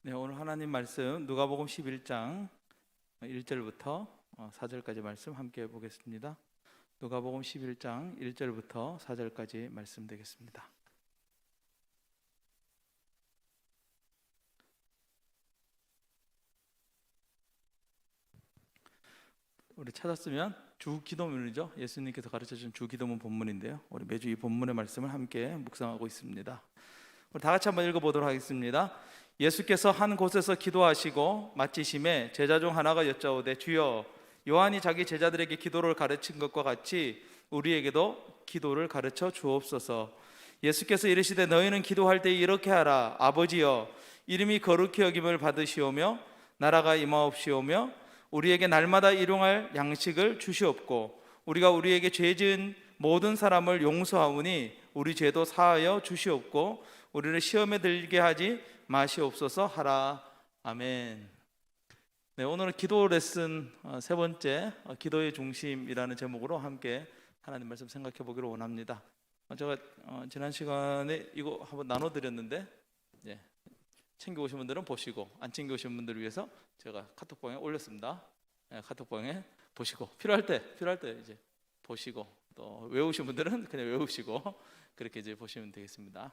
네, 오늘 하나님 말씀 누가복음 11장 1절부터 4절까지 말씀 함께 보겠습니다. 누가복음 11장 1절부터 4절까지 말씀 되겠습니다. 우리 찾았으면 주기도문이죠. 예수님께서 가르쳐준 주기도문 본문인데요. 우리 매주 이 본문의 말씀을 함께 묵상하고 있습니다. 우리 다 같이 한번 읽어보도록 하겠습니다. 예수께서 한 곳에서 기도하시고 마치심에 제자 중 하나가 여짜오되 주여 요한이 자기 제자들에게 기도를 가르친 것과 같이 우리에게도 기도를 가르쳐 주옵소서. 예수께서 이르시되 너희는 기도할 때 이렇게 하라. 아버지여 이름이 거룩히 여김을 받으시오며 나라가 임하옵시오며 우리에게 날마다 일용할 양식을 주시옵고 우리가 우리에게 죄 지은 모든 사람을 용서하오니 우리 죄도 사하여 주시옵고 우리를 시험에 들게 하지 마시옵소서 하라. 아멘. 네, 오늘은 기도 레슨 세 번째 기도의 중심이라는 제목으로 함께 하나님 말씀 생각해 보기로 원합니다. 제가 지난 시간에 이거 한번 나눠드렸는데 챙겨 오신 분들은 보시고 안 챙겨 오신 분들을 위해서 제가 카톡방에 올렸습니다. 카톡방에 보시고 필요할 때 이제 보시고 또 외우신 분들은 그냥 외우시고 그렇게 이제 보시면 되겠습니다.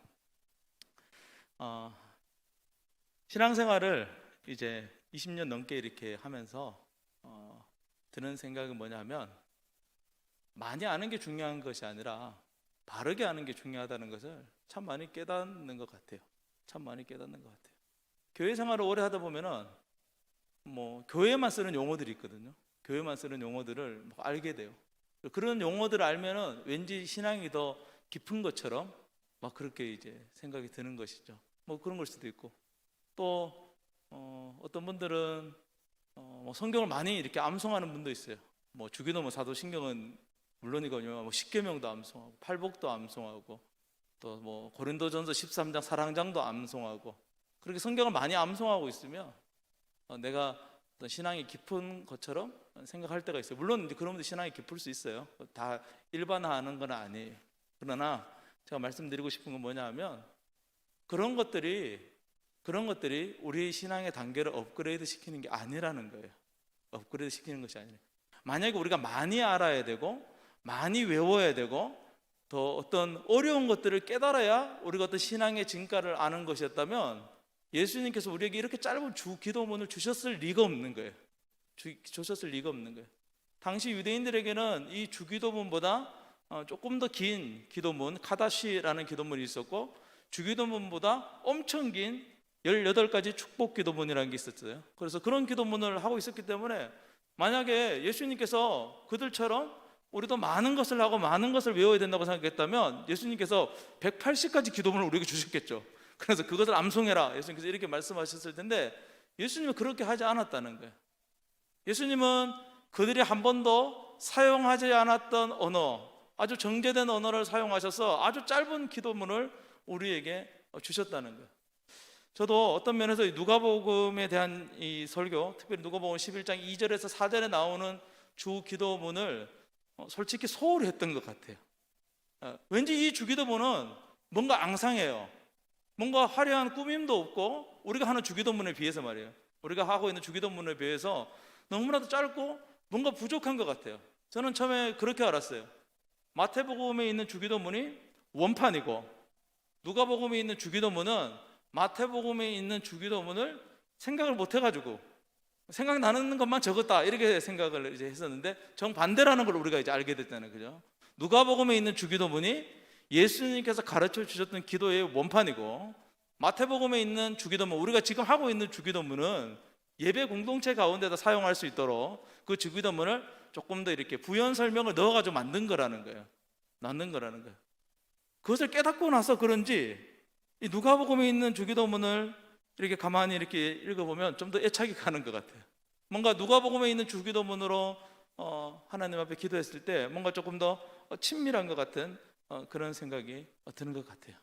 신앙생활을 이제 20년 넘게 이렇게 하면서 드는 생각은 뭐냐면 많이 아는 게 중요한 것이 아니라 바르게 아는 게 중요하다는 것을 참 많이 깨닫는 것 같아요. 참 많이 깨닫는 것 같아요. 교회 생활을 오래 하다 보면은 교회만 쓰는 용어들이 있거든요. 교회만 쓰는 용어들을 알게 돼요. 그런 용어들을 알면은 왠지 신앙이 더 깊은 것처럼 막 그렇게 이제 생각이 드는 것이죠. 그런 걸 수도 있고 또 어떤 분들은 성경을 많이 이렇게 암송하는 분도 있어요. 주기도문 사도신경은 물론이거든요. 십계명도 암송하고 팔복도 암송하고 또 고린도전서 13장 사랑장도 암송하고 그렇게 성경을 많이 암송하고 있으면 내가 어떤 신앙이 깊은 것처럼 생각할 때가 있어요. 물론 이제 그런 분들 신앙이 깊을 수 있어요. 다 일반화하는 건 아니에요. 그러나 제가 말씀드리고 싶은 건 뭐냐 하면 그런 것들이 우리 신앙의 단계를 업그레이드 시키는 게 아니라는 거예요. 업그레이드 시키는 것이 아니에요. 만약에 우리가 많이 알아야 되고 많이 외워야 되고 더 어떤 어려운 것들을 깨달아야 우리가 어떤 신앙의 진가를 아는 것이었다면 예수님께서 우리에게 이렇게 짧은 주기도문을 주셨을 리가 없는 거예요. 주셨을 리가 없는 거예요. 당시 유대인들에게는 이 주기도문보다 조금 더 긴 기도문 카다시라는 기도문이 있었고 주기도문보다 엄청 긴 18가지 축복 기도문이라는 게 있었어요. 그래서 그런 기도문을 하고 있었기 때문에 만약에 예수님께서 그들처럼 우리도 많은 것을 하고 많은 것을 외워야 된다고 생각했다면 예수님께서 180가지 기도문을 우리에게 주셨겠죠. 그래서 그것을 암송해라 예수님께서 이렇게 말씀하셨을 텐데 예수님은 그렇게 하지 않았다는 거예요. 예수님은 그들이 한 번도 사용하지 않았던 언어, 아주 정제된 언어를 사용하셔서 아주 짧은 기도문을 우리에게 주셨다는 거예요. 저도 어떤 면에서 누가복음에 대한 이 설교, 특별히 누가복음 11장 2절에서 4절에 나오는 주 기도문을 솔직히 소홀히 했던 것 같아요. 왠지 이 주기도문은 뭔가 앙상해요. 뭔가 화려한 꾸밈도 없고 우리가 하는 주기도문에 비해서 말이에요. 우리가 하고 있는 주기도문에 비해서 너무나도 짧고 뭔가 부족한 것 같아요. 저는 처음에 그렇게 알았어요. 마태복음에 있는 주기도문이 원판이고 누가복음에 있는 주기도문은 마태복음에 있는 주기도문을 생각을 못 해가지고 생각나는 것만 적었다 이렇게 생각을 이제 했었는데 정반대라는 걸 우리가 이제 알게 됐다는 거죠. 누가복음에 있는 주기도문이 예수님께서 가르쳐 주셨던 기도의 원판이고 마태복음에 있는 주기도문, 우리가 지금 하고 있는 주기도문은 예배 공동체 가운데다 사용할 수 있도록 그 주기도문을 조금 더 이렇게 부연 설명을 넣어가지고 만든 거라는 거예요. 그것을 깨닫고 나서 그런지 이 누가복음에 있는 주기도문을 이렇게 가만히 이렇게 읽어보면 좀 더 애착이 가는 것 같아요. 뭔가 누가복음에 있는 주기도문으로 하나님 앞에 기도했을 때 뭔가 조금 더 친밀한 것 같은 그런 생각이 드는 것 같아요.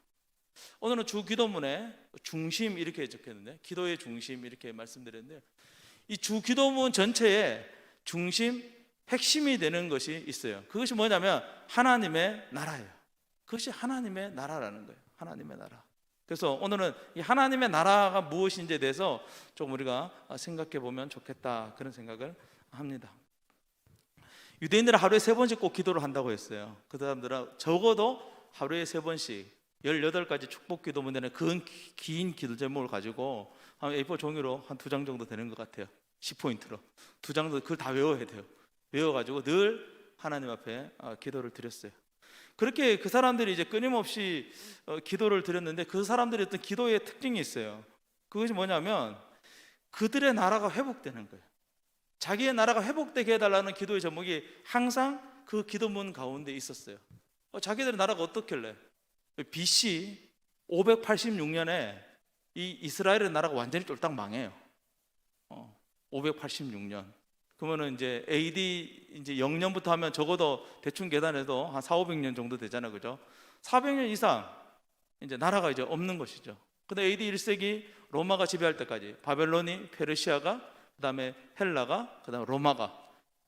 오늘은 주기도문의 중심 이렇게 적혔는데 기도의 중심 이렇게 말씀드렸는데 이 주기도문 전체에 중심, 핵심이 되는 것이 있어요. 그것이 뭐냐면 하나님의 나라예요. 그것이 하나님의 나라라는 거예요. 하나님의 나라. 그래서 오늘은 이 하나님의 나라가 무엇인지에 대해서 조금 우리가 생각해 보면 좋겠다, 그런 생각을 합니다. 유대인들은 하루에 3번씩 꼭 기도를 한다고 했어요. 그 사람들은 적어도 하루에 3번씩 18가지 축복 기도문에는 긴 기도 제목을 가지고 한 A4 종이로 한 2장 정도 되는 것 같아요. 10포인트로 2장 정도, 그걸 다 외워야 돼요. 외워가지고 늘 하나님 앞에 기도를 드렸어요. 그렇게 그 사람들이 이제 끊임없이 기도를 드렸는데, 그 사람들이 어떤 기도의 특징이 있어요. 그것이 뭐냐면 그들의 나라가 회복되는 거예요. 자기의 나라가 회복되게 해달라는 기도의 제목이 항상 그 기도문 가운데 있었어요. 자기들의 나라가 어떻길래 BC 586년에 이 이스라엘의 나라가 완전히 쫄딱 망해요. 586년. 그러면은 이제 AD 이제 0년부터 하면 적어도 대충 계산해도 한 400~500년 정도 되잖아요. 그죠? 400년 이상 이제 나라가 이제 없는 것이죠. 근데 AD 1세기 로마가 지배할 때까지 바벨론이, 페르시아가, 그다음에 헬라가, 그다음에 로마가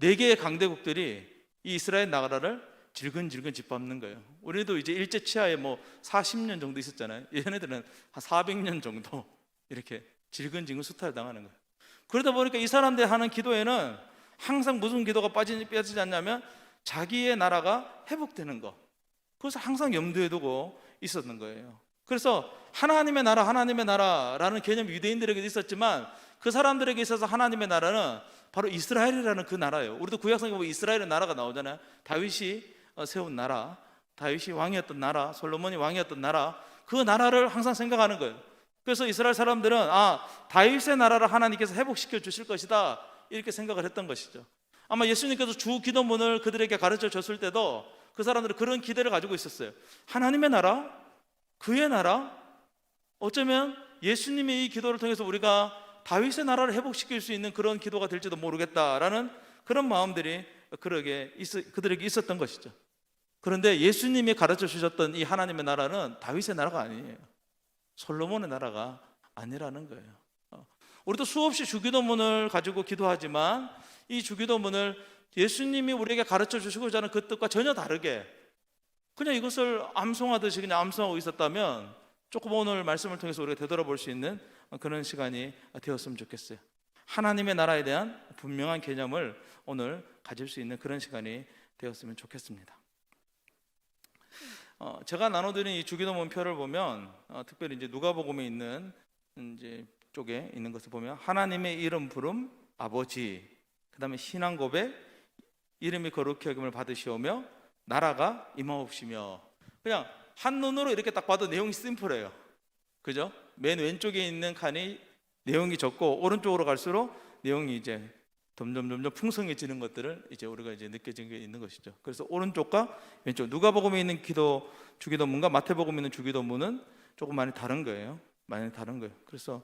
4개의 강대국들이 이 이스라엘 나라를 질근질근 짓밟는 거예요. 우리도 이제 일제 치하에 뭐 40년 정도 있었잖아요. 얘네들은 한 400년 정도 이렇게 질근질근 수탈 당하는 거예요. 그러다 보니까 이 사람들 하는 기도에는 항상 무슨 기도가 빠지지 않냐면 자기의 나라가 회복되는 것, 그것을 항상 염두에 두고 있었는 거예요. 그래서 하나님의 나라라는 개념이 유대인들에게도 있었지만, 그 사람들에게 있어서 하나님의 나라는 바로 이스라엘이라는 그 나라예요. 우리도 구약성경에 보면 이스라엘의 나라가 나오잖아요. 다윗이 세운 나라, 다윗이 왕이었던 나라, 솔로몬이 왕이었던 나라, 그 나라를 항상 생각하는 거예요. 그래서 이스라엘 사람들은 다윗의 나라를 하나님께서 회복시켜 주실 것이다, 이렇게 생각을 했던 것이죠. 아마 예수님께서 주 기도문을 그들에게 가르쳐 줬을 때도 그 사람들은 그런 기대를 가지고 있었어요. 하나님의 나라, 그의 나라, 어쩌면 예수님의 이 기도를 통해서 우리가 다윗의 나라를 회복시킬 수 있는 그런 기도가 될지도 모르겠다라는 그런 마음들이 그들에게 있었던 것이죠. 그런데 예수님이 가르쳐 주셨던 이 하나님의 나라는 다윗의 나라가 아니에요. 솔로몬의 나라가 아니라는 거예요. 우리도 수없이 주기도문을 가지고 기도하지만 이 주기도문을 예수님이 우리에게 가르쳐 주시고자 하는 그 뜻과 전혀 다르게 그냥 이것을 암송하듯이 그냥 암송하고 있었다면 조금 오늘 말씀을 통해서 우리가 되돌아볼 수 있는 그런 시간이 되었으면 좋겠어요. 하나님의 나라에 대한 분명한 개념을 오늘 가질 수 있는 그런 시간이 되었으면 좋겠습니다. 제가 나눠드린 이 주기도문표를 보면 특별히 이제 누가복음에 있는 이제 쪽에 있는 것을 보면 하나님의 이름 부름 아버지, 그다음에 신앙 고백, 이름이 거룩히 여김을 받으시오며 나라가 임하옵시며, 그냥 한눈으로 이렇게 딱 봐도 내용이 심플해요. 그죠? 맨 왼쪽에 있는 칸이 내용이 적고 오른쪽으로 갈수록 내용이 이제 점점 풍성해지는 것들을 이제 우리가 이제 느껴지는 게 있는 것이죠. 그래서 오른쪽과 왼쪽, 누가복음에 있는 주기도문과 마태복음에 있는 주기도문은 조금 많이 다른 거예요. 그래서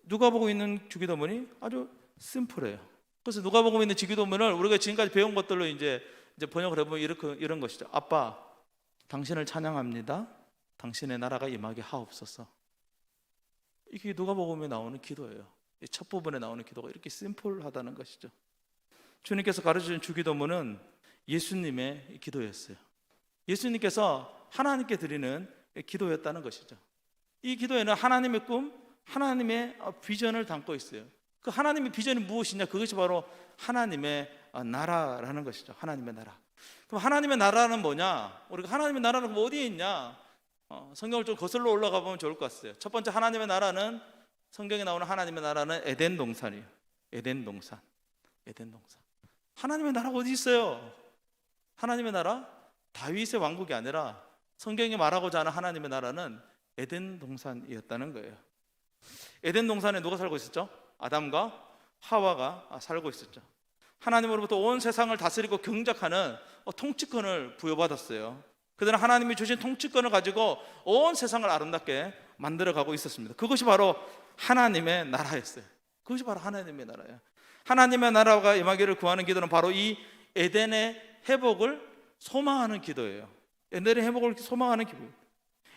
누가복음에 있는 주기도문이 아주 심플해요. 그래서 누가복음에 있는 주기도문을 우리가 지금까지 배운 것들로 이제 번역을 해보면 이런 것이죠. 아빠, 당신을 찬양합니다. 당신의 나라가 임하게 하옵소서. 이게 누가복음에 나오는 기도예요. 첫 부분에 나오는 기도가 이렇게 심플하다는 것이죠. 주님께서 가르쳐준 주기도문은 예수님의 기도였어요. 예수님께서 하나님께 드리는 기도였다는 것이죠. 이 기도에는 하나님의 꿈, 하나님의 비전을 담고 있어요. 그 하나님의 비전이 무엇이냐? 그것이 바로 하나님의 나라라는 것이죠. 하나님의 나라. 그럼 하나님의 나라는 뭐냐? 우리가 하나님의 나라는 어디에 있냐? 성경을 좀 거슬러 올라가 보면 좋을 것 같아요. 첫 번째, 하나님의 나라는, 성경에 나오는 하나님의 나라는 에덴 동산이에요. 에덴 동산. 하나님의 나라가 어디 있어요? 하나님의 나라? 다윗의 왕국이 아니라 성경이 말하고자 하는 하나님의 나라는 에덴 동산이었다는 거예요. 에덴 동산에 누가 살고 있었죠? 아담과 하와가 살고 있었죠. 하나님으로부터 온 세상을 다스리고 경작하는 통치권을 부여받았어요. 그들은 하나님이 주신 통치권을 가지고 온 세상을 아름답게 만들어가고 있었습니다. 그것이 바로 하나님의 나라였어요. 그것이 바로 하나님의 나라예요. 하나님의 나라가 임하기를 구하는 기도는 바로 이 에덴의 회복을 소망하는 기도예요. 에덴의 회복을 소망하는 기도예요.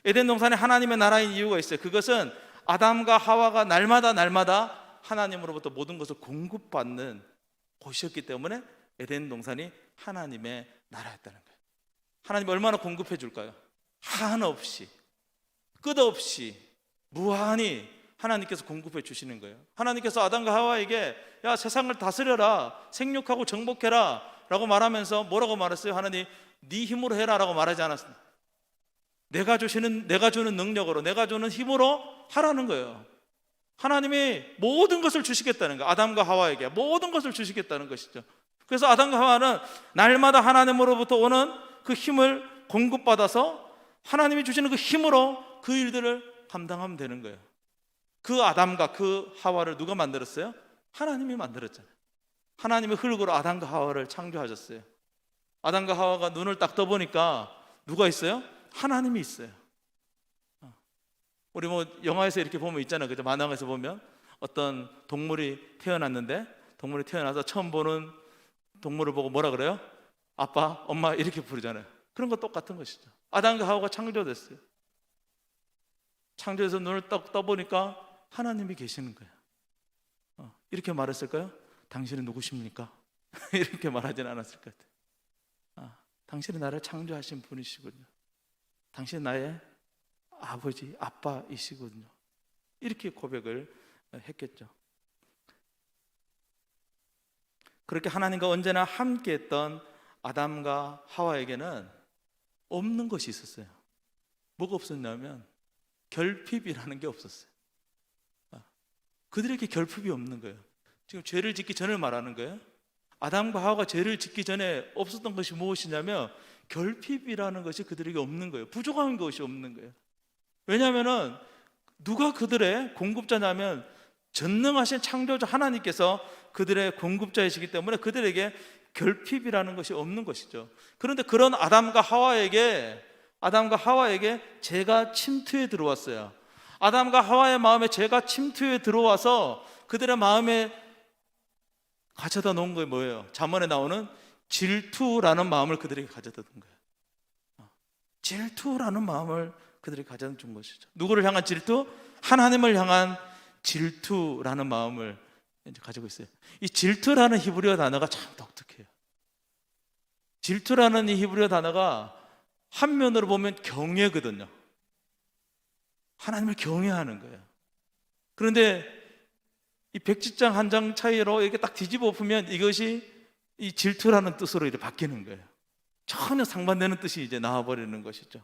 에덴 동산에 하나님의 나라인 이유가 있어요. 그것은 아담과 하와가 날마다 하나님으로부터 모든 것을 공급받는 곳이었기 때문에 에덴 동산이 하나님의 나라였다는 거예요. 하나님이 얼마나 공급해 줄까요? 한없이, 끝없이 무한히 하나님께서 공급해 주시는 거예요. 하나님께서 아담과 하와에게 야, 세상을 다스려라, 생육하고 정복해라 라고 말하면서 뭐라고 말했어요? 하나님, 네 힘으로 해라 라고 말하지 않았습니다. 내가 주는 능력으로, 내가 주는 힘으로 하라는 거예요. 하나님이 모든 것을 주시겠다는 거예요. 아담과 하와에게 모든 것을 주시겠다는 것이죠. 그래서 아담과 하와는 날마다 하나님으로부터 오는 그 힘을 공급받아서 하나님이 주시는 그 힘으로 그 일들을 감당하면 되는 거예요. 그 아담과 그 하와를 누가 만들었어요? 하나님이 만들었잖아요. 하나님의 흙으로 아담과 하와를 창조하셨어요. 아담과 하와가 눈을 딱 떠보니까 누가 있어요? 하나님이 있어요. 우리 뭐 영화에서 이렇게 보면 있잖아요. 그죠? 만화에서 보면 어떤 동물이 태어났는데, 동물이 태어나서 처음 보는 동물을 보고 뭐라 그래요? 아빠, 엄마 이렇게 부르잖아요. 그런 거 똑같은 것이죠. 아담과 하와가 창조됐어요. 창조해서 눈을 딱 떠보니까 하나님이 계시는 거예요. 이렇게 말했을까요? 당신은 누구십니까? 이렇게 말하지는 않았을 것 같아요. 당신은 나를 창조하신 분이시군요. 당신은 나의 아버지, 아빠이시거든요. 이렇게 고백을 했겠죠. 그렇게 하나님과 언제나 함께했던 아담과 하와에게는 없는 것이 있었어요. 뭐가 없었냐면 결핍이라는 게 없었어요. 그들에게 결핍이 없는 거예요. 지금 죄를 짓기 전을 말하는 거예요. 아담과 하와가 죄를 짓기 전에 없었던 것이 무엇이냐면 결핍이라는 것이 그들에게 없는 거예요. 부족한 것이 없는 거예요. 왜냐하면은 누가 그들의 공급자냐면 전능하신 창조자 하나님께서 그들의 공급자이시기 때문에 그들에게 결핍이라는 것이 없는 것이죠. 그런데 그런 아담과 하와에게 죄가 침투해 들어왔어요. 아담과 하와의 마음에 죄가 침투해 들어와서 그들의 마음에 가져다 놓은 게 뭐예요? 잠언에 나오는 질투라는 마음을 그들에게 가져다 둔 거예요. 질투라는 마음을 그들이 가져다 준 것이죠. 누구를 향한 질투? 하나님을 향한 질투라는 마음을 이제 가지고 있어요. 이 질투라는 히브리어 단어가 참 독특해요. 질투라는 이 히브리어 단어가 한면으로 보면 경외거든요. 하나님을 경외하는 거예요. 그런데 이 백지장 한 장 차이로 이렇게 딱 뒤집어 엎으면 이것이 이 질투라는 뜻으로 이렇게 바뀌는 거예요. 전혀 상반되는 뜻이 이제 나와버리는 것이죠.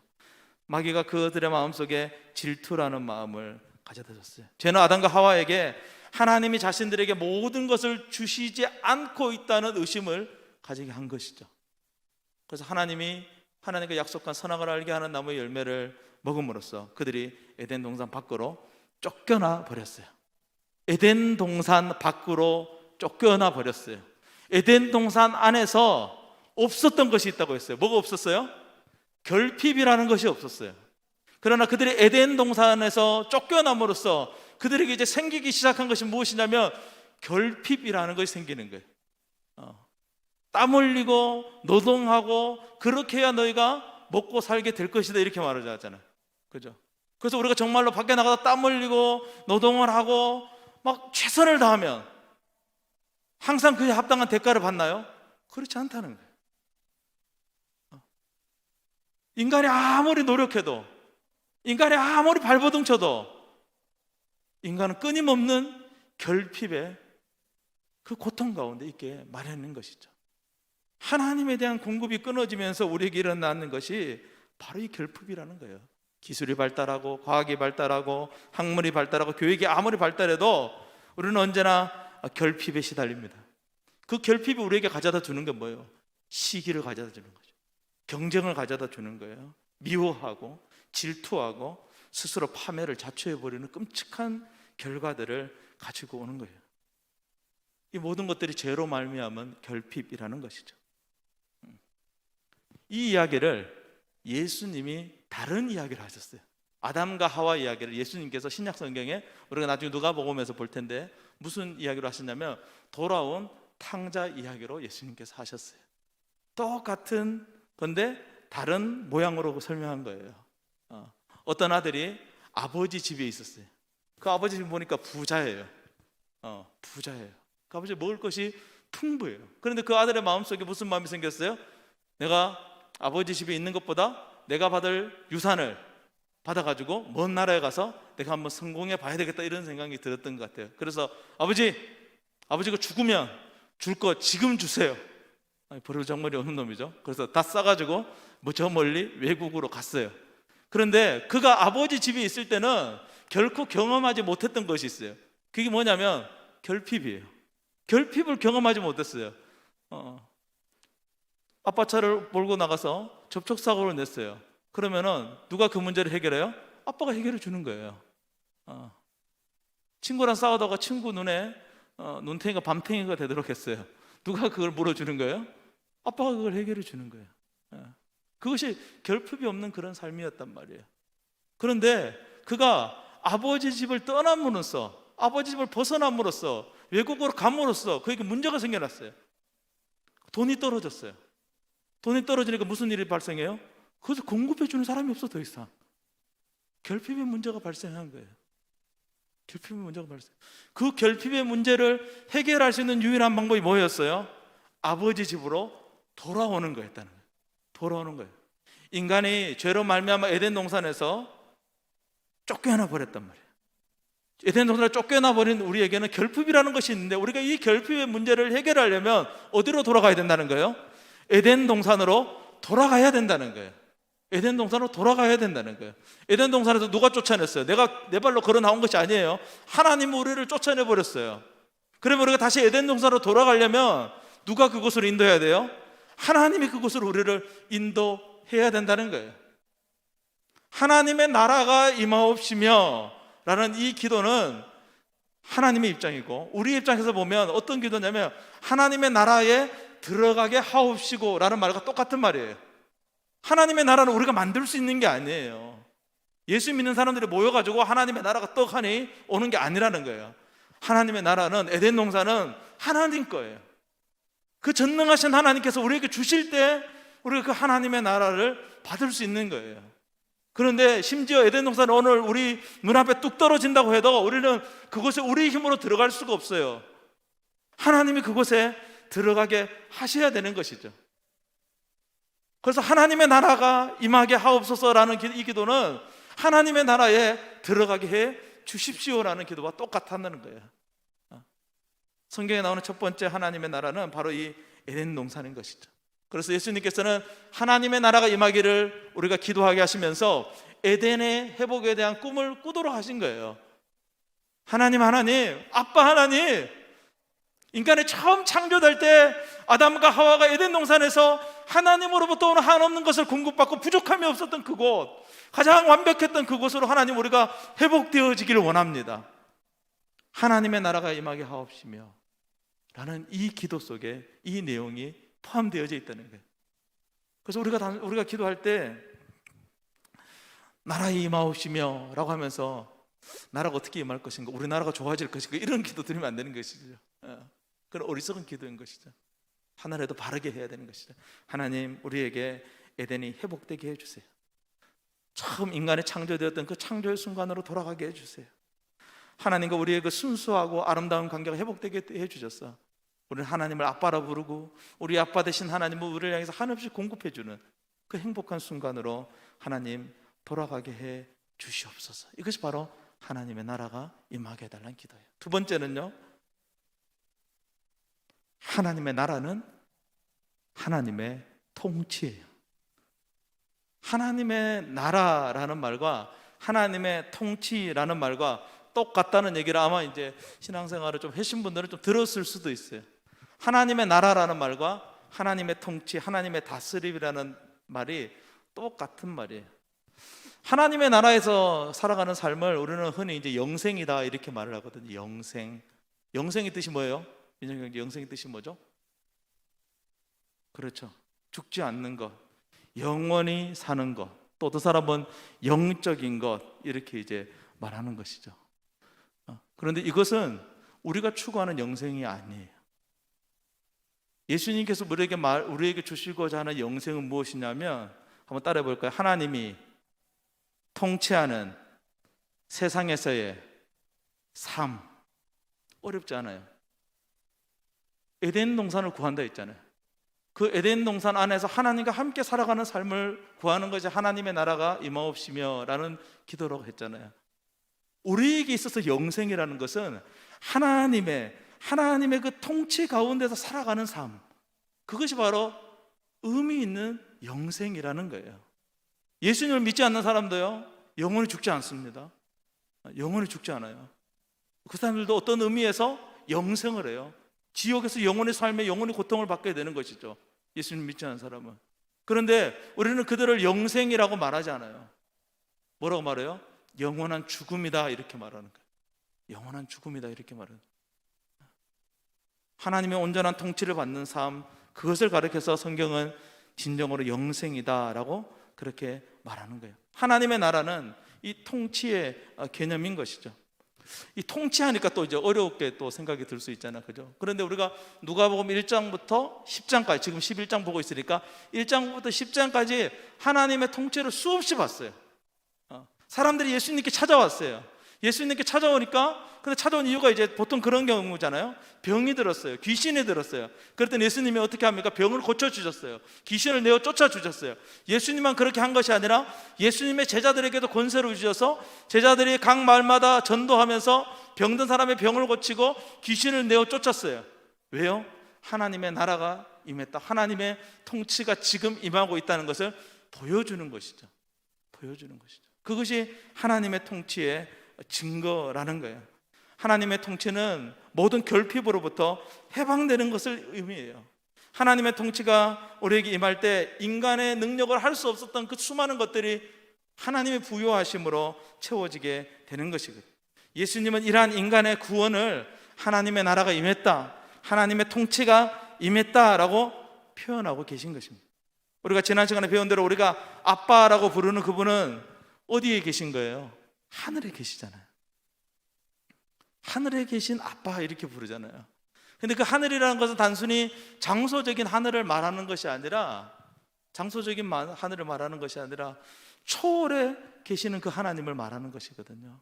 마귀가 그들의 마음속에 질투라는 마음을 가져다 줬어요. 죄는 아담과 하와에게 하나님이 자신들에게 모든 것을 주시지 않고 있다는 의심을 가지게 한 것이죠. 그래서 하나님과 약속한 선악을 알게 하는 나무의 열매를 먹음으로써 그들이 에덴 동산 밖으로 쫓겨나 버렸어요. 에덴 동산 밖으로 쫓겨나 버렸어요. 에덴 동산 안에서 없었던 것이 있다고 했어요. 뭐가 없었어요? 결핍이라는 것이 없었어요. 그러나 그들이 에덴 동산에서 쫓겨남으로써 그들에게 이제 생기기 시작한 것이 무엇이냐면 결핍이라는 것이 생기는 거예요. 땀 흘리고 노동하고 그렇게 해야 너희가 먹고 살게 될 것이다 이렇게 말을 하잖아요. 그죠? 그래서 우리가 정말로 밖에 나가서 땀 흘리고 노동을 하고 막 최선을 다하면 항상 그에 합당한 대가를 받나요? 그렇지 않다는 거예요. 인간이 아무리 노력해도, 인간이 아무리 발버둥 쳐도 인간은 끊임없는 결핍의 그 고통 가운데 있게 마련인 것이죠. 하나님에 대한 공급이 끊어지면서 우리에게 일어나는 것이 바로 이 결핍이라는 거예요. 기술이 발달하고 과학이 발달하고 학문이 발달하고 교육이 아무리 발달해도 우리는 언제나 결핍에 시달립니다. 그 결핍이 우리에게 가져다 주는 게 뭐예요? 시기를 가져다 주는 거죠. 경쟁을 가져다 주는 거예요. 미워하고 질투하고 스스로 파멸을 자초해버리는 끔찍한 결과들을 가지고 오는 거예요. 이 모든 것들이 죄로 말미암은 결핍이라는 것이죠. 이 이야기를 예수님이 다른 이야기를 하셨어요. 아담과 하와 이야기를 예수님께서 신약 성경에 우리가 나중에 누가복음에서 볼 텐데 무슨 이야기로 하셨냐면 돌아온 탕자 이야기로 예수님께서 하셨어요. 똑같은 건데 다른 모양으로 설명한 거예요. 어떤 아들이 아버지 집에 있었어요. 그 아버지 집 보니까 부자예요. 부자예요. 그 아버지 먹을 것이 풍부해요. 그런데 그 아들의 마음속에 무슨 마음이 생겼어요? 내가 아버지 집에 있는 것보다 내가 받을 유산을 받아가지고 먼 나라에 가서 내가 한번 성공해 봐야 되겠다 이런 생각이 들었던 것 같아요. 그래서 아버지가 죽으면 줄 거 지금 주세요. 버르장머리 없는 놈이죠. 그래서 다 싸가지고 저 멀리 외국으로 갔어요. 그런데 그가 아버지 집에 있을 때는 결코 경험하지 못했던 것이 있어요. 그게 뭐냐면 결핍이에요. 결핍을 경험하지 못했어요. 아빠 차를 몰고 나가서 접촉사고를 냈어요. 그러면은 누가 그 문제를 해결해요? 아빠가 해결해 주는 거예요. 친구랑 싸우다가 친구 눈에 눈탱이가 밤탱이가 되도록 했어요. 누가 그걸 물어주는 거예요? 아빠가 그걸 해결해 주는 거예요. 그것이 결핍이 없는 그런 삶이었단 말이에요. 그런데 그가 아버지 집을 떠남으로써, 아버지 집을 벗어남으로써, 외국으로 감으로써 그에게 문제가 생겨났어요. 돈이 떨어졌어요. 돈이 떨어지니까 무슨 일이 발생해요? 그것을 공급해 주는 사람이 없어. 더 이상 결핍의 문제가 발생한 거예요. 결핍의 문제가 발생. 그 결핍의 문제를 해결할 수 있는 유일한 방법이 뭐였어요? 아버지 집으로 돌아오는 거였다는 거예요. 돌아오는 거예요. 인간이 죄로 말미암아 에덴 동산에서 쫓겨나 버렸단 말이에요. 에덴 동산을 쫓겨나 버린 우리에게는 결핍이라는 것이 있는데, 우리가 이 결핍의 문제를 해결하려면 어디로 돌아가야 된다는 거예요? 에덴 동산으로 돌아가야 된다는 거예요. 에덴 동산으로 돌아가야 된다는 거예요. 에덴 동산에서 누가 쫓아냈어요? 내가 내 발로 걸어 나온 것이 아니에요. 하나님은 우리를 쫓아내 버렸어요. 그러면 우리가 다시 에덴 동산으로 돌아가려면 누가 그곳으로 인도해야 돼요? 하나님이 그곳으로 우리를 인도해야 된다는 거예요. 하나님의 나라가 임하옵시며 라는 이 기도는 하나님의 입장이고, 우리 입장에서 보면 어떤 기도냐면 하나님의 나라에 들어가게 하옵시고 라는 말과 똑같은 말이에요. 하나님의 나라는 우리가 만들 수 있는 게 아니에요. 예수 믿는 사람들이 모여가지고 하나님의 나라가 떡하니 오는 게 아니라는 거예요. 하나님의 나라는, 에덴 동산은 하나님 거예요. 그 전능하신 하나님께서 우리에게 주실 때 우리가 그 하나님의 나라를 받을 수 있는 거예요. 그런데 심지어 에덴 동산은 오늘 우리 눈앞에 뚝 떨어진다고 해도 우리는 그곳에 우리 힘으로 들어갈 수가 없어요. 하나님이 그곳에 들어가게 하셔야 되는 것이죠. 그래서 하나님의 나라가 임하게 하옵소서라는 이 기도는 하나님의 나라에 들어가게 해 주십시오라는 기도와 똑같다는 거예요. 성경에 나오는 첫 번째 하나님의 나라는 바로 이 에덴 동산인 것이죠. 그래서 예수님께서는 하나님의 나라가 임하기를 우리가 기도하게 하시면서 에덴의 회복에 대한 꿈을 꾸도록 하신 거예요. 하나님, 아빠 하나님, 인간이 처음 창조될 때 아담과 하와가 에덴 동산에서 하나님으로부터 오는 한없는 것을 공급받고 부족함이 없었던 그곳, 가장 완벽했던 그곳으로 하나님, 우리가 회복되어지기를 원합니다. 하나님의 나라가 임하게 하옵시며 라는 이 기도 속에 이 내용이 포함되어져 있다는 거예요. 그래서 우리가 기도할 때 나라에 임하옵시며 라고 하면서 나라가 어떻게 임할 것인가, 우리 나라가 좋아질 것인가, 이런 기도 드리면 안 되는 것이죠. 그런 어리석은 기도인 것이죠. 하늘에도 바르게 해야 되는 것이죠. 하나님, 우리에게 에덴이 회복되게 해주세요. 처음 인간이 창조되었던 그 창조의 순간으로 돌아가게 해주세요. 하나님과 우리의 그 순수하고 아름다운 관계가 회복되게 해주셔서 우리는 하나님을 아빠라 부르고, 우리 아빠 되신 하나님은 우리를 향해서 한없이 공급해주는 그 행복한 순간으로 하나님 돌아가게 해 주시옵소서. 이것이 바로 하나님의 나라가 임하게 해달라는 기도예요. 두 번째는요, 하나님의 나라는 하나님의 통치예요. 하나님의 나라라는 말과 하나님의 통치라는 말과 똑같다는 얘기를 아마 이제 신앙생활을 좀 하신 분들은 좀 들었을 수도 있어요. 하나님의 나라라는 말과 하나님의 통치, 하나님의 다스림이라는 말이 똑같은 말이에요. 하나님의 나라에서 살아가는 삶을 우리는 흔히 이제 영생이다 이렇게 말을 하거든요. 영생의 뜻이 뭐예요? 민정경제, 영생의 뜻이 뭐죠? 그렇죠. 죽지 않는 것, 영원히 사는 것, 또 어떤 사람은 영적인 것, 이렇게 이제 말하는 것이죠. 그런데 이것은 우리가 추구하는 영생이 아니에요. 예수님께서 우리에게 주시고자 하는 영생은 무엇이냐면, 한번 따라해 볼까요? 하나님이 통치하는 세상에서의 삶. 어렵지 않아요. 에덴 동산을 구한다 했잖아요. 그 에덴 동산 안에서 하나님과 함께 살아가는 삶을 구하는 것이 하나님의 나라가 임하옵시며 라는 기도라고 했잖아요. 우리에게 있어서 영생이라는 것은 하나님의 그 통치 가운데서 살아가는 삶, 그것이 바로 의미 있는 영생이라는 거예요. 예수님을 믿지 않는 사람도요, 영원히 죽지 않습니다. 영원히 죽지 않아요. 그 사람들도 어떤 의미에서 영생을 해요. 지옥에서 영원의 삶에 영원히 고통을 받게 되는 것이죠, 예수님 믿지 않는 사람은. 그런데 우리는 그들을 영생이라고 말하지 않아요. 뭐라고 말해요? 영원한 죽음이다 이렇게 말하는 거예요. 영원한 죽음이다 이렇게 말하는 거예요. 하나님의 온전한 통치를 받는 삶, 그것을 가리켜서 성경은 진정으로 영생이다라고 그렇게 말하는 거예요. 하나님의 나라는 이 통치의 개념인 것이죠. 이 통치하니까 또 이제 어렵게 또 생각이 들 수 있잖아요, 그죠? 그런데 우리가 누가복음 1장부터 10장까지, 지금 11장 보고 있으니까 1장부터 10장까지 하나님의 통치를 수없이 봤어요. 사람들이 예수님께 찾아왔어요. 예수님께 찾아오니까, 근데 찾아온 이유가 이제 보통 그런 경우잖아요. 병이 들었어요. 귀신이 들었어요. 그랬더니 예수님이 어떻게 합니까? 병을 고쳐주셨어요. 귀신을 내어 쫓아주셨어요. 예수님만 그렇게 한 것이 아니라 예수님의 제자들에게도 권세를 주셔서 제자들이 각 마을마다 전도하면서 병든 사람의 병을 고치고 귀신을 내어 쫓았어요. 왜요? 하나님의 나라가 임했다, 하나님의 통치가 지금 임하고 있다는 것을 보여주는 것이죠. 보여주는 것이죠. 그것이 하나님의 통치의 증거라는 거예요. 하나님의 통치는 모든 결핍으로부터 해방되는 것을 의미해요. 하나님의 통치가 우리에게 임할 때 인간의 능력을 할 수 없었던 그 수많은 것들이 하나님의 부요하심으로 채워지게 되는 것이거든요. 예수님은 이러한 인간의 구원을 하나님의 나라가 임했다, 하나님의 통치가 임했다라고 표현하고 계신 것입니다. 우리가 지난 시간에 배운 대로 우리가 아빠라고 부르는 그분은 어디에 계신 거예요? 하늘에 계시잖아요. 하늘에 계신 아빠 이렇게 부르잖아요. 근데 그 하늘이라는 것은 단순히 장소적인 하늘을 말하는 것이 아니라, 장소적인 하늘을 말하는 것이 아니라 초월에 계시는 그 하나님을 말하는 것이거든요.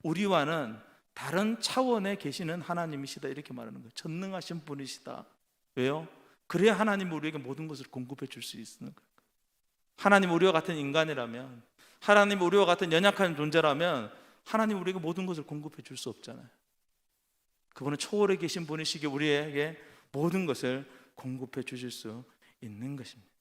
우리와는 다른 차원에 계시는 하나님이시다 이렇게 말하는 거예요. 전능하신 분이시다. 왜요? 그래야 하나님이 우리에게 모든 것을 공급해 줄 수 있는 거예요. 하나님 우리와 같은 인간이라면, 하나님 우리와 같은 연약한 존재라면 하나님 우리에게 모든 것을 공급해 줄 수 없잖아요. 그분은 초월에 계신 분이시기에 우리에게 모든 것을 공급해 주실 수 있는 것입니다.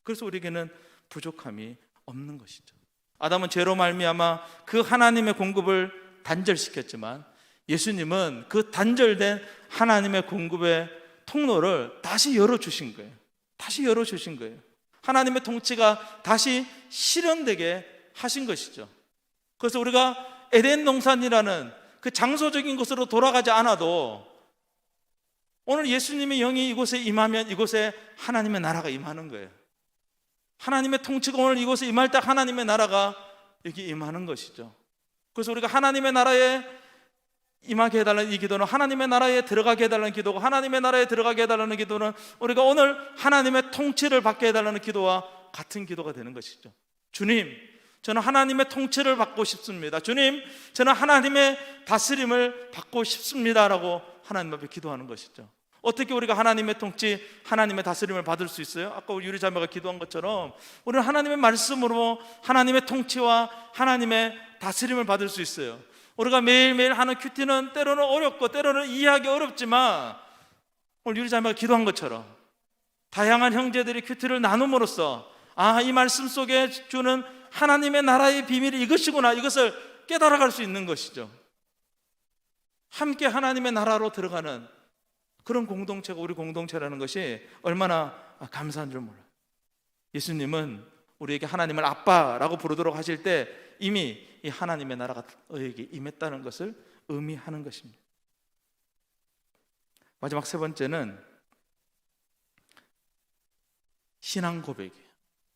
그래서 우리에게는 부족함이 없는 것이죠. 아담은 죄로 말미암아 그 하나님의 공급을 단절시켰지만 예수님은 그 단절된 하나님의 공급의 통로를 다시 열어주신 거예요. 다시 열어주신 거예요. 하나님의 통치가 다시 실현되게 하신 것이죠. 그래서 우리가 에덴 동산이라는 그 장소적인 곳으로 돌아가지 않아도 오늘 예수님의 영이 이곳에 임하면 이곳에 하나님의 나라가 임하는 거예요. 하나님의 통치가 오늘 이곳에 임할 때 하나님의 나라가 여기 임하는 것이죠. 그래서 우리가 하나님의 나라에 임하게 해달라는 이 기도는, 하나님의 나라에 들어가게 해달라는 기도고, 하나님의 나라에 들어가게 해달라는 기도는 우리가 오늘 하나님의 통치를 받게 해달라는 기도와 같은 기도가 되는 것이죠. 주님, 저는 하나님의 통치를 받고 싶습니다. 주님, 저는 하나님의 다스림을 받고 싶습니다라고 하나님 앞에 기도하는 것이죠. 어떻게 우리가 하나님의 통치, 하나님의 다스림을 받을 수 있어요? 아까 우리 유리 자매가 기도한 것처럼 우리는 하나님의 말씀으로 하나님의 통치와 하나님의 다스림을 받을 수 있어요. 우리가 매일매일 하는 큐티는 때로는 어렵고 때로는 이해하기 어렵지만 오늘 유리 자매가 기도한 것처럼 다양한 형제들이 큐티를 나눔으로써 이 말씀 속에 주는 하나님의 나라의 비밀이 이것이구나, 이것을 깨달아갈 수 있는 것이죠. 함께 하나님의 나라로 들어가는 그런 공동체가 우리 공동체라는 것이 얼마나 감사한 줄 몰라요. 예수님은 우리에게 하나님을 아빠라고 부르도록 하실 때 이미 이 하나님의 나라가 너에게 임했다는 것을 의미하는 것입니다. 마지막 세 번째는 신앙 고백이에요.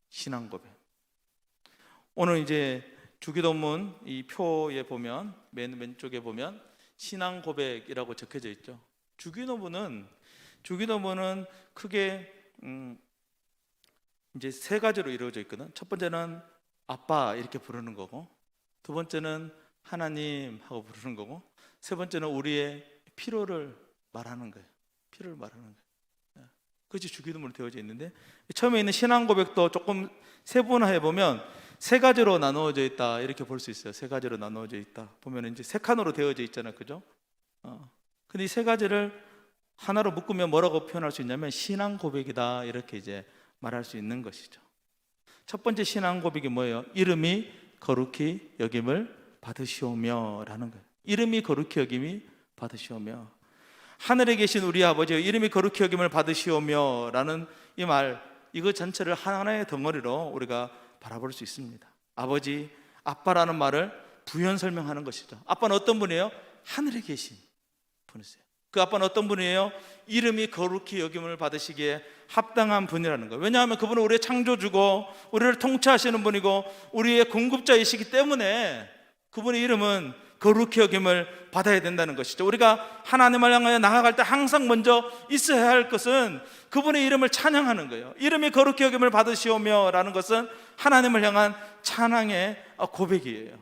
신앙 고백. 오늘 이제 주기도문 이 표에 보면 맨 왼쪽에 보면 신앙 고백이라고 적혀져 있죠. 주기도문은 크게 이제 세 가지로 이루어져 있거든. 첫 번째는 아빠 이렇게 부르는 거고, 두 번째는 하나님 하고 부르는 거고, 세 번째는 우리의 필요를 말하는 거예요. 필요를 말하는 거예요. 그것이 주기도문으로 되어져 있는데, 처음에 있는 신앙 고백도 조금 세분화해 보면 세 가지로 나누어져 있다 이렇게 볼 수 있어요. 세 가지로 나누어져 있다 보면 이제 세 칸으로 되어져 있잖아요, 그죠? 근데 이 세 가지를 하나로 묶으면 뭐라고 표현할 수 있냐면 신앙 고백이다 이렇게 이제 말할 수 있는 것이죠. 첫 번째 신앙 고백이 뭐예요? 이름이 거룩히 여김을 받으시오며 라는 거예요. 이름이 거룩히 여김이 받으시오며, 하늘에 계신 우리 아버지 이름이 거룩히 여김을 받으시오며 라는 이 말, 이거 전체를 하나의 덩어리로 우리가 바라볼 수 있습니다. 아버지, 아빠라는 말을 부연 설명하는 것이죠. 아빠는 어떤 분이에요? 하늘에 계신 분이세요. 그 아빠는 어떤 분이에요? 이름이 거룩히 여김을 받으시기에 합당한 분이라는 거예요. 왜냐하면 그분은 우리의 창조주고 우리를 통치하시는 분이고 우리의 공급자이시기 때문에 그분의 이름은 거룩히 여김을 받아야 된다는 것이죠. 우리가 하나님을 향하여 나아갈 때 항상 먼저 있어야 할 것은 그분의 이름을 찬양하는 거예요. 이름이 거룩히 여김을 받으시오며 라는 것은 하나님을 향한 찬양의 고백이에요.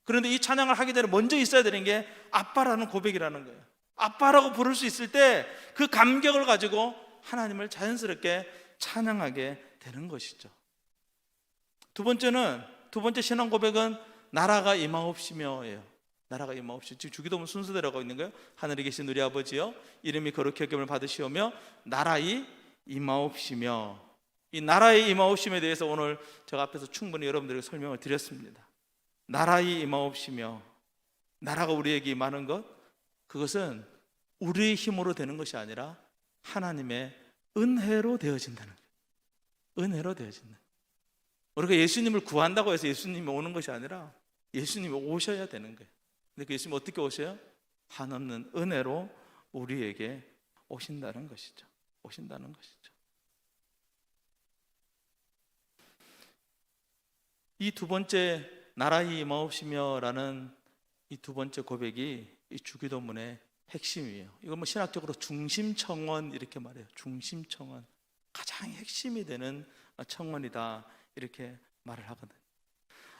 그런데 이 찬양을 하기 전에 먼저 있어야 되는 게 아빠라는 고백이라는 거예요. 아빠라고 부를 수 있을 때 그 감격을 가지고 하나님을 자연스럽게 찬양하게 되는 것이죠. 두 번째 신앙 고백은 나라가 임하옵시며예요. 나라가 임하옵시며, 지금 주기도문 순서대로 하고 있는 거예요. 하늘에 계신 우리 아버지여 이름이 거룩히 여김을 받으시오며 나라의 임하옵시며. 이 나라의 임하옵심에 대해서 오늘 제가 앞에서 충분히 여러분들에게 설명을 드렸습니다. 나라의 임하옵시며, 나라가 우리에게 임하는 것, 그것은 우리의 힘으로 되는 것이 아니라 하나님의 은혜로 되어진다는 거예요. 은혜로 되어진다. 우리가 예수님을 구한다고 해서 예수님이 오는 것이 아니라 예수님이 오셔야 되는 거예요. 근데 그 예수님이 어떻게 오셔요? 한없는 은혜로 우리에게 오신다는 것이죠. 오신다는 것이죠. 이 두 번째 나라의 임하옵시며라는 이 두 번째 고백이 이 주기도문의 핵심이에요. 이건 뭐 신학적으로 중심청원 이렇게 말해요. 중심청원, 가장 핵심이 되는 청원이다 이렇게 말을 하거든요.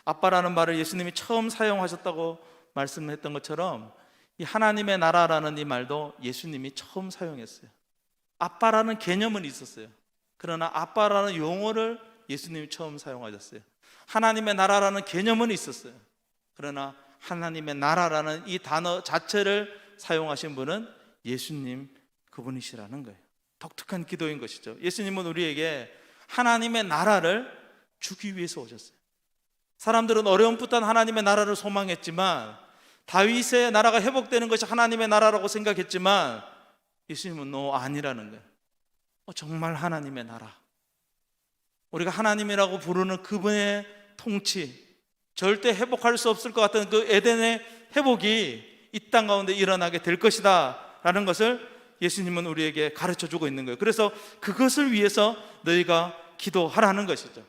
아빠라는 말을 예수님이 처음 사용하셨다고 말씀했던 것처럼 이 하나님의 나라라는 이 말도 예수님이 처음 사용했어요. 아빠라는 개념은 있었어요. 그러나 아빠라는 용어를 예수님이 처음 사용하셨어요. 하나님의 나라라는 개념은 있었어요. 그러나 하나님의 나라라는 이 단어 자체를 사용하신 분은 예수님 그분이시라는 거예요. 독특한 기도인 것이죠. 예수님은 우리에게 하나님의 나라를 주기 위해서 오셨어요. 사람들은 어려움부터 하나님의 나라를 소망했지만, 다윗의 나라가 회복되는 것이 하나님의 나라라고 생각했지만, 예수님은 아니라는 거예요. 정말 하나님의 나라, 우리가 하나님이라고 부르는 그분의 통치, 절대 회복할 수 없을 것 같은 그 에덴의 회복이 이 땅 가운데 일어나게 될 것이다 라는 것을 예수님은 우리에게 가르쳐 주고 있는 거예요. 그래서 그것을 위해서 너희가 기도하라는 것이죠.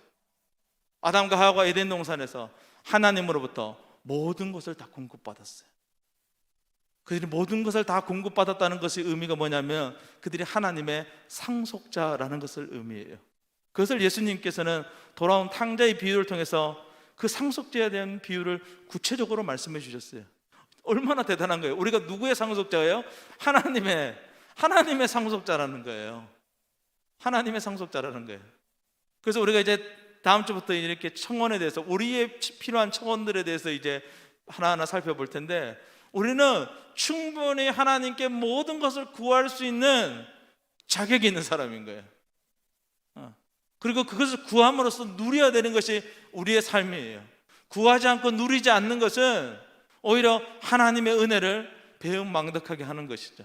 아담과 하와가 에덴 동산에서 하나님으로부터 모든 것을 다 공급받았어요. 그들이 모든 것을 다 공급받았다는 것의 의미가 뭐냐면 그들이 하나님의 상속자라는 것을 의미해요. 그것을 예수님께서는 돌아온 탕자의 비유를 통해서 그 상속자에 대한 비유를 구체적으로 말씀해 주셨어요. 얼마나 대단한 거예요. 우리가 누구의 상속자예요? 하나님의 상속자라는 거예요. 하나님의 상속자라는 거예요. 그래서 우리가 이제 다음 주부터 이렇게 청원에 대해서, 우리의 필요한 청원들에 대해서 이제 하나하나 살펴볼 텐데, 우리는 충분히 하나님께 모든 것을 구할 수 있는 자격이 있는 사람인 거예요. 그리고 그것을 구함으로써 누려야 되는 것이 우리의 삶이에요. 구하지 않고 누리지 않는 것은 오히려 하나님의 은혜를 배은망덕하게 하는 것이죠.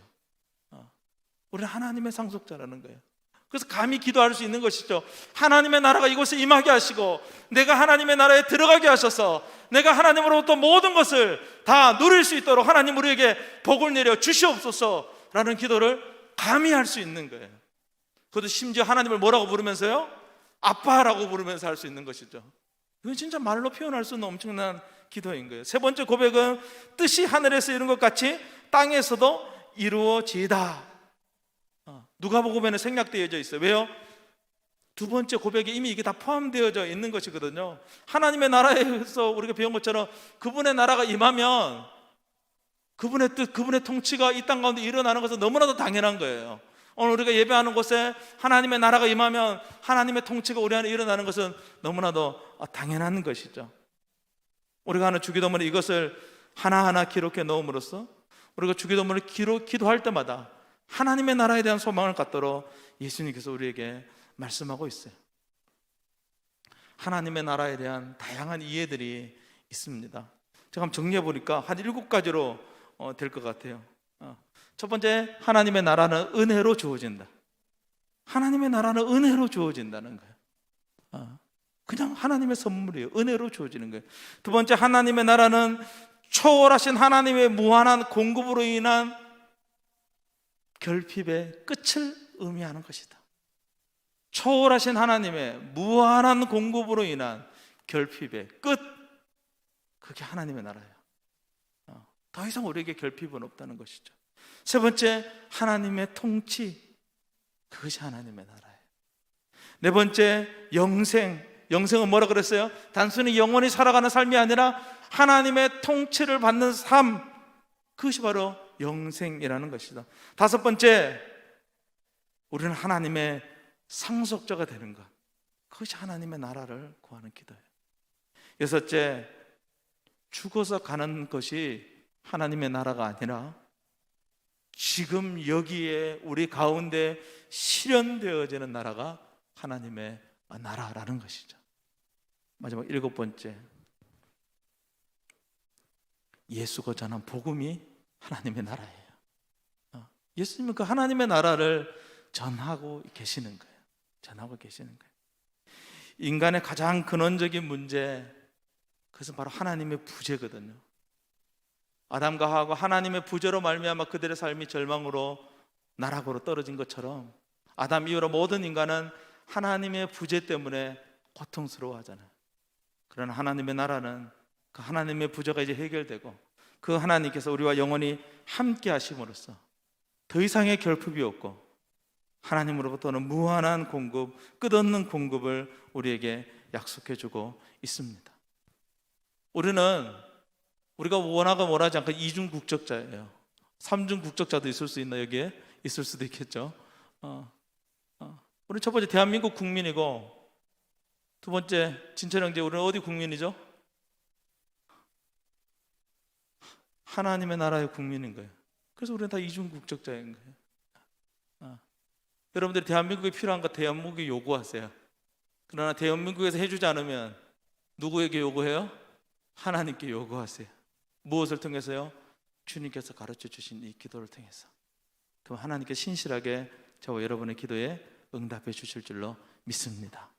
우리는 하나님의 상속자라는 거예요. 그래서 감히 기도할 수 있는 것이죠. 하나님의 나라가 이곳에 임하게 하시고 내가 하나님의 나라에 들어가게 하셔서 내가 하나님으로부터 모든 것을 다 누릴 수 있도록 하나님 우리에게 복을 내려 주시옵소서 라는 기도를 감히 할 수 있는 거예요. 그것도 심지어 하나님을 뭐라고 부르면서요? 아빠라고 부르면서 할 수 있는 것이죠. 이건 진짜 말로 표현할 수 없는 엄청난 기도인 거예요. 세 번째 고백은 뜻이 하늘에서 이룬 것 같이 땅에서도 이루어지이다. 누가복음에는 생략되어져 있어요. 왜요? 두 번째 고백에 이미 이게 다 포함되어져 있는 것이거든요. 하나님의 나라에서 우리가 배운 것처럼 그분의 나라가 임하면 그분의 뜻, 그분의 통치가 이 땅 가운데 일어나는 것은 너무나도 당연한 거예요. 오늘 우리가 예배하는 곳에 하나님의 나라가 임하면 하나님의 통치가 우리 안에 일어나는 것은 너무나도 당연한 것이죠. 우리가 하는 주기도문에 이것을 하나하나 기록해 놓음으로써 우리가 주기도문을 기도할 때마다 하나님의 나라에 대한 소망을 갖도록 예수님께서 우리에게 말씀하고 있어요. 하나님의 나라에 대한 다양한 이해들이 있습니다. 제가 한번 정리해 보니까 한 7가지로 될 것 같아요. 첫 번째, 하나님의 나라는 은혜로 주어진다. 하나님의 나라는 은혜로 주어진다는 거예요. 그냥 하나님의 선물이에요. 은혜로 주어지는 거예요. 두 번째, 하나님의 나라는 초월하신 하나님의 무한한 공급으로 인한 결핍의 끝을 의미하는 것이다. 초월하신 하나님의 무한한 공급으로 인한 결핍의 끝, 그게 하나님의 나라예요. 더 이상 우리에게 결핍은 없다는 것이죠. 세 번째, 하나님의 통치, 그것이 하나님의 나라예요. 네 번째, 영생은 뭐라 그랬어요? 단순히 영원히 살아가는 삶이 아니라 하나님의 통치를 받는 삶, 그것이 바로 영생이라는 것이다. 다섯 번째, 우리는 하나님의 상속자가 되는 것, 그것이 하나님의 나라를 구하는 기도예요. 여섯째, 죽어서 가는 것이 하나님의 나라가 아니라 지금 여기에 우리 가운데 실현되어지는 나라가 하나님의 나라라는 것이죠. 마지막 7번째, 예수가 전한 복음이 하나님의 나라예요. 예수님은 그 하나님의 나라를 전하고 계시는 거예요. 전하고 계시는 거예요. 인간의 가장 근원적인 문제, 그것은 바로 하나님의 부재거든요. 아담과 하와가 하나님의 부재로 말미암아 그들의 삶이 절망으로 나락으로 떨어진 것처럼 아담 이후로 모든 인간은 하나님의 부재 때문에 고통스러워하잖아요. 그러나 하나님의 나라는 그 하나님의 부재가 이제 해결되고 그 하나님께서 우리와 영원히 함께 하심으로써 더 이상의 결핍이 없고 하나님으로부터는 무한한 공급, 끝없는 공급을 우리에게 약속해 주고 있습니다. 우리가 원하지 않고 이중 국적자예요. 삼중 국적자도 있을 수 있나? 여기에 있을 수도 있겠죠. 우리 첫 번째 대한민국 국민이고, 두 번째 진철 형제, 우리는 어디 국민이죠? 하나님의 나라의 국민인 거예요. 그래서 우리는 다 이중 국적자인 거예요. 여러분들이 대한민국에 필요한 거 대한민국에 요구하세요. 그러나 대한민국에서 해주지 않으면 누구에게 요구해요? 하나님께 요구하세요. 무엇을 통해서요? 주님께서 가르쳐 주신 이 기도를 통해서. 그럼 하나님께 신실하게 저와 여러분의 기도에 응답해 주실 줄로 믿습니다.